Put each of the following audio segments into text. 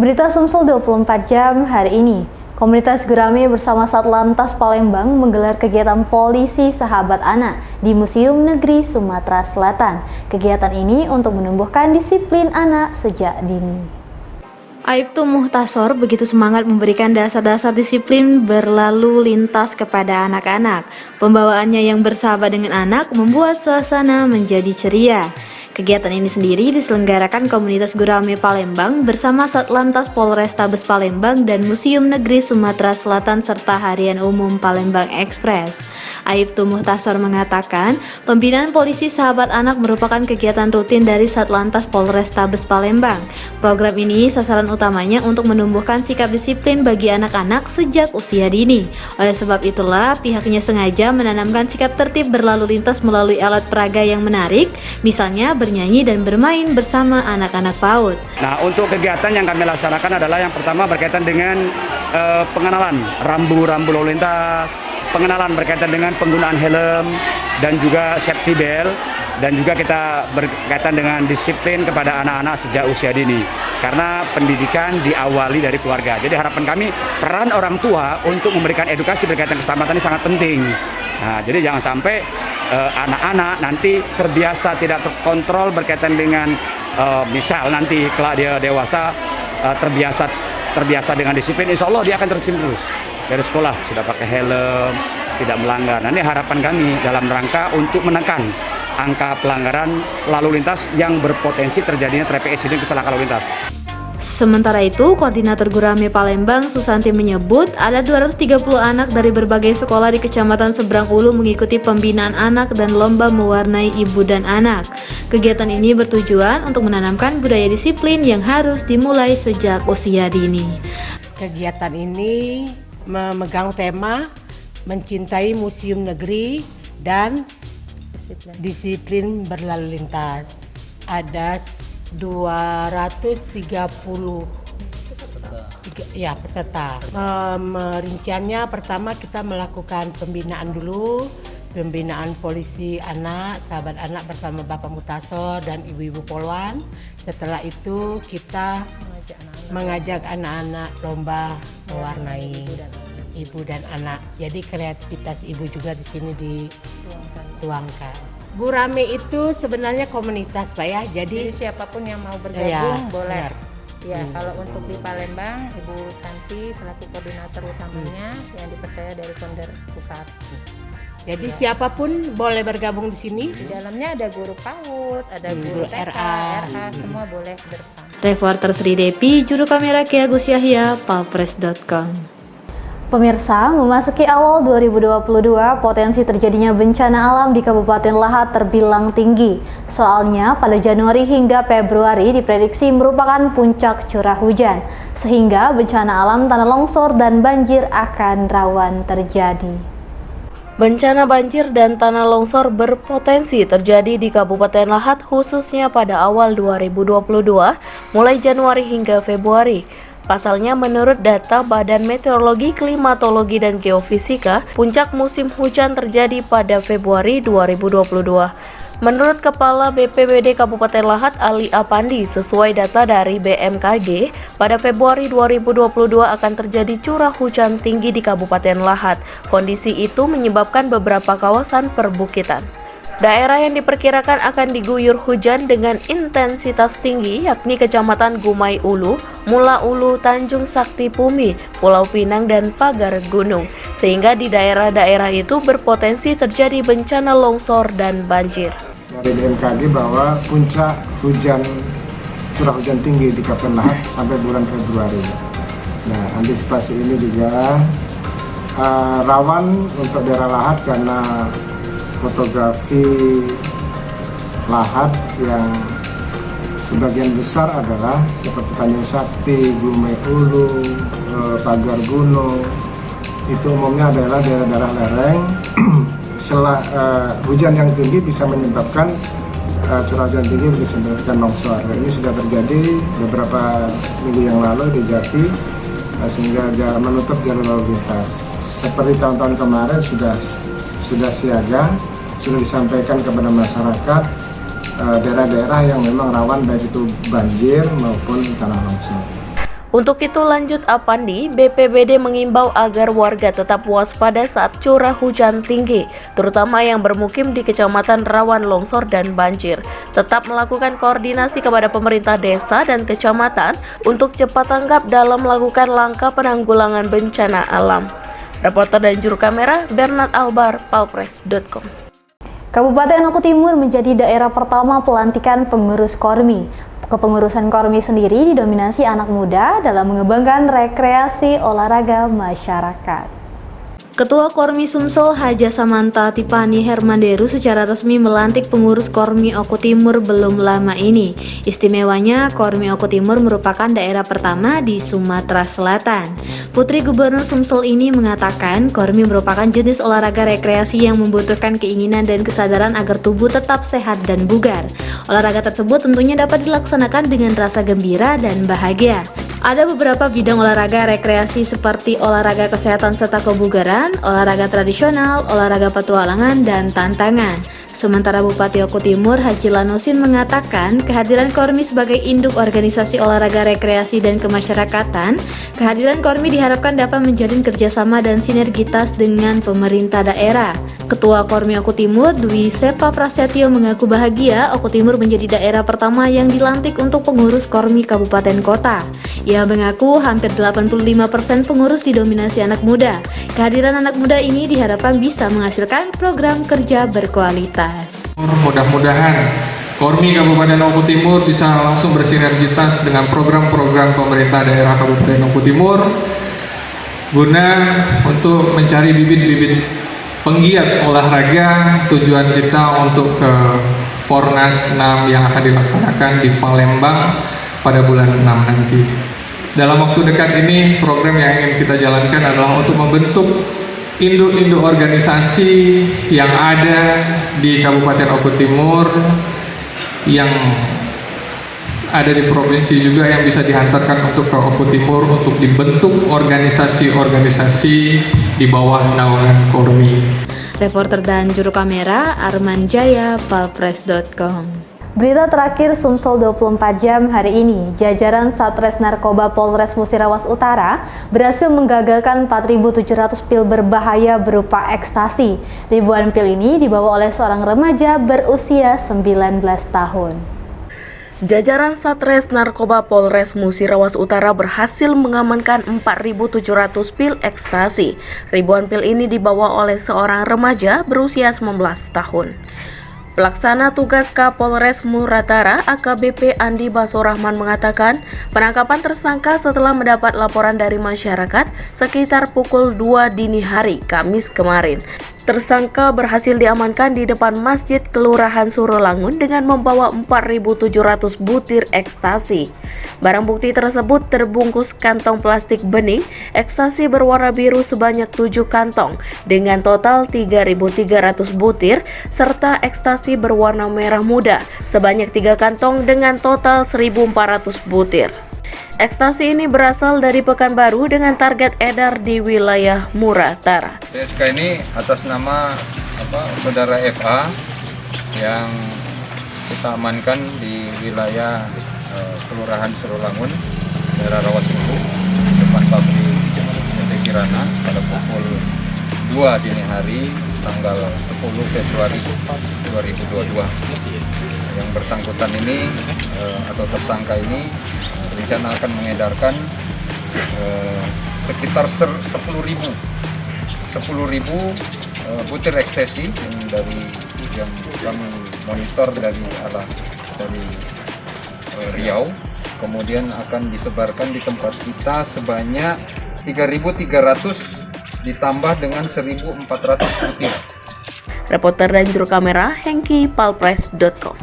Berita Sumsel 24 jam hari ini. Komunitas Gurame bersama Satlantas Palembang menggelar kegiatan polisi sahabat anak di Museum Negeri Sumatera Selatan. Kegiatan ini untuk menumbuhkan disiplin anak sejak dini. Aibtu Muhtasor begitu semangat memberikan dasar-dasar disiplin berlalu lintas kepada anak-anak. Pembawaannya yang bersahabat dengan anak membuat suasana menjadi ceria. Kegiatan ini sendiri diselenggarakan komunitas Gurame Palembang bersama Satlantas Polrestabes Palembang dan Museum Negeri Sumatera Selatan serta Harian Umum Palembang Express. Aibtu Muhtasor mengatakan, pembinaan polisi sahabat anak merupakan kegiatan rutin dari Satlantas Polrestabes Palembang. Program ini sasaran utamanya untuk menumbuhkan sikap disiplin bagi anak-anak sejak usia dini. Oleh sebab itulah, pihaknya sengaja menanamkan sikap tertib berlalu lintas melalui alat peraga yang menarik, misalnya bernyanyi dan bermain bersama anak-anak PAUD. Nah, untuk kegiatan yang kami laksanakan adalah yang pertama berkaitan dengan pengenalan rambu-rambu lalu lintas, pengenalan berkaitan dengan penggunaan helm dan juga safety belt, dan juga kita berkaitan dengan disiplin kepada anak-anak sejak usia dini. Karena pendidikan diawali dari keluarga. Jadi harapan kami peran orang tua untuk memberikan edukasi berkaitan keselamatan ini sangat penting. Nah, jadi jangan sampai anak-anak nanti terbiasa tidak terkontrol berkaitan dengan misal nanti kelak dia dewasa terbiasa dengan disiplin, insya Allah dia akan tercipta terus dari sekolah sudah pakai helm, tidak melanggar. Nah, ini harapan kami dalam rangka untuk menekan angka pelanggaran lalu lintas yang berpotensi terjadinya traffic accident, kecelakaan lalu lintas. Sementara itu, Koordinator Gurame Palembang Susanti menyebut ada 230 anak dari berbagai sekolah di Kecamatan Seberang Ulu mengikuti pembinaan anak dan lomba mewarnai ibu dan anak. Kegiatan ini bertujuan untuk menanamkan budaya disiplin yang harus dimulai sejak usia dini. Kegiatan ini memegang tema mencintai museum negeri dan disiplin berlalu lintas. Ada 230 peserta. Rinciannya pertama kita melakukan pembinaan dulu, pembinaan polisi anak, sahabat anak bersama Bapak Muhtasor dan ibu-ibu Polwan. Setelah itu kita mengajak anak-anak lomba mewarnai ibu dan anak. Jadi kreativitas ibu juga di sini dituangkan. Gurame itu sebenarnya komunitas, Pak ya. Jadi siapapun yang mau bergabung boleh. Benar. Ya, kalau untuk di Palembang, Ibu Santi selaku koordinator utamanya yang dipercaya dari Konder Pusat. Jadi siapapun boleh bergabung di sini. Di dalamnya ada guru PAUD, ada guru TK, RH, semua boleh bersama. Reporter Sri Depi, juru kamera Ki Agus Yahya, palpres.com. Pemirsa, memasuki awal 2022, potensi terjadinya bencana alam di Kabupaten Lahat terbilang tinggi. Soalnya, pada Januari hingga Februari diprediksi merupakan puncak curah hujan, sehingga bencana alam tanah longsor dan banjir akan rawan terjadi. Bencana banjir dan tanah longsor berpotensi terjadi di Kabupaten Lahat khususnya pada awal 2022, mulai Januari hingga Februari. Pasalnya, menurut data Badan Meteorologi, Klimatologi, dan Geofisika, puncak musim hujan terjadi pada Februari 2022. Menurut Kepala BPBD Kabupaten Lahat Ali Apandi, sesuai data dari BMKG, pada Februari 2022 akan terjadi curah hujan tinggi di Kabupaten Lahat. Kondisi itu menyebabkan beberapa kawasan perbukitan. Daerah yang diperkirakan akan diguyur hujan dengan intensitas tinggi yakni Kecamatan Gumai Ulu, Mula Ulu, Tanjung Sakti Pumi, Pulau Pinang, dan Pagar Gunung. Sehingga di daerah-daerah itu berpotensi terjadi bencana longsor dan banjir. Dari BMKG bahwa puncak curah hujan tinggi di Kabupaten Lahat sampai bulan Februari. Nah, antisipasi ini juga rawan untuk daerah Lahat karena fotografi Lahat yang sebagian besar adalah seperti Tanjung Sakti, Gumai Ulu, Pagar Gunung. Itu umumnya adalah daerah-daerah lereng. Hujan yang tinggi bisa menyebabkan curah hujan tinggi bisa menyebabkan longsor. Ini sudah terjadi beberapa minggu yang lalu di Jati, sehingga menutup jalur lalu lintas. Seperti tahun-tahun kemarin sudah siaga, sudah disampaikan kepada masyarakat daerah-daerah yang memang rawan baik itu banjir maupun tanah longsor. Untuk itu, lanjut Apandi, BPBD mengimbau agar warga tetap waspada saat curah hujan tinggi, terutama yang bermukim di kecamatan rawan longsor dan banjir. Tetap melakukan koordinasi kepada pemerintah desa dan kecamatan untuk cepat tanggap dalam melakukan langkah penanggulangan bencana alam. Reporter dan juru kamera Bernard Albar, palpres.com. Kabupaten Oku Timur menjadi daerah pertama pelantikan pengurus Kormi. Kepengurusan Kormi sendiri didominasi anak muda dalam mengembangkan rekreasi olahraga masyarakat. Ketua Kormi Sumsel Haja Samanta Tipani Hermanderu secara resmi melantik pengurus Kormi Oku Timur belum lama ini. Istimewanya, Kormi Oku Timur merupakan daerah pertama di Sumatera Selatan. Putri Gubernur Sumsel ini mengatakan Kormi merupakan jenis olahraga rekreasi yang membutuhkan keinginan dan kesadaran agar tubuh tetap sehat dan bugar. Olahraga tersebut tentunya dapat dilaksanakan dengan rasa gembira dan bahagia. Ada beberapa bidang olahraga rekreasi seperti olahraga kesehatan serta kebugaran, olahraga tradisional, olahraga petualangan, dan tantangan. Sementara Bupati Oku Timur Haji Lanusin mengatakan kehadiran Kormi sebagai induk organisasi olahraga rekreasi dan kemasyarakatan, kehadiran Kormi diharapkan dapat menjalin kerjasama dan sinergitas dengan pemerintah daerah. Ketua Kormi Oku Timur Dwi Sepa Prasetyo mengaku bahagia Oku Timur menjadi daerah pertama yang dilantik untuk pengurus Kormi kabupaten kota. Ia mengaku hampir 85% pengurus didominasi anak muda. Kehadiran anak muda ini diharapkan bisa menghasilkan program kerja berkualitas. Mudah-mudahan Kormi Kabupaten Oku Timur bisa langsung bersinergitas dengan program-program pemerintah daerah Kabupaten Oku Timur guna untuk mencari bibit-bibit penggiat olahraga. Tujuan kita untuk ke Fornas 6 yang akan dilaksanakan di Palembang pada bulan 6 nanti. Dalam waktu dekat ini, program yang ingin kita jalankan adalah untuk membentuk induk-induk organisasi yang ada di Kabupaten Oku Timur, yang ada di provinsi juga, yang bisa dihantarkan untuk ke Oku Timur untuk dibentuk organisasi-organisasi di bawah naungan Kormi. Reporter dan juru kamera Arman Jaya, palpres.com. Berita terakhir Sumsel 24 jam hari ini, jajaran Satres Narkoba Polres Musirawas Utara berhasil menggagalkan 4.700 pil berbahaya berupa ekstasi. Ribuan pil ini dibawa oleh seorang remaja berusia 19 tahun. Jajaran Satres Narkoba Polres Musirawas Utara berhasil mengamankan 4.700 pil ekstasi. Ribuan pil ini dibawa oleh seorang remaja berusia 19 tahun. Pelaksana tugas Kapolres Muratara AKBP Andi Basorahman mengatakan penangkapan tersangka setelah mendapat laporan dari masyarakat sekitar pukul 2 dini hari Kamis kemarin. Tersangka berhasil diamankan di depan Masjid Kelurahan Surolangun dengan membawa 4.700 butir ekstasi. Barang bukti tersebut terbungkus kantong plastik bening, ekstasi berwarna biru sebanyak 7 kantong dengan total 3.300 butir, serta ekstasi berwarna merah muda sebanyak 3 kantong dengan total 1.400 butir. Ekstasi ini berasal dari Pekanbaru dengan target edar di wilayah Muratara. PSK ini atas nama saudara FA yang kita amankan di wilayah Kelurahan Surolangun, daerah Rawasumbu, depan pabrik PT Kirana pada pukul 2 dini hari tanggal 10 Februari 2022. Yang bersangkutan ini atau tersangka ini berencana akan mengedarkan sekitar 10.000 butir ekstasi yang kami monitor dari Riau, kemudian akan disebarkan di tempat kita sebanyak 3.300 ditambah dengan 1.400 butir. Reporter dan juru kamera Hengki, palpres.com.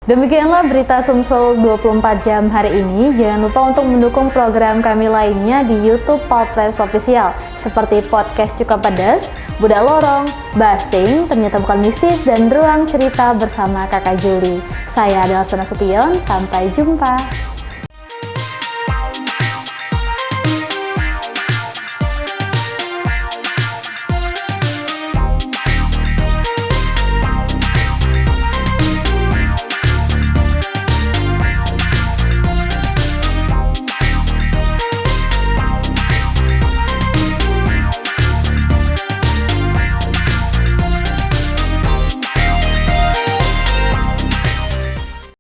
Demikianlah berita Sumsel 24 jam hari ini. Jangan lupa untuk mendukung program kami lainnya di YouTube Palpres Official seperti podcast Cuka Pedas, Budak Lorong, Basing, Ternyata Bukan Mistis, dan Ruang Cerita bersama Kakak Juli. Saya adalah Sana Sution, sampai jumpa.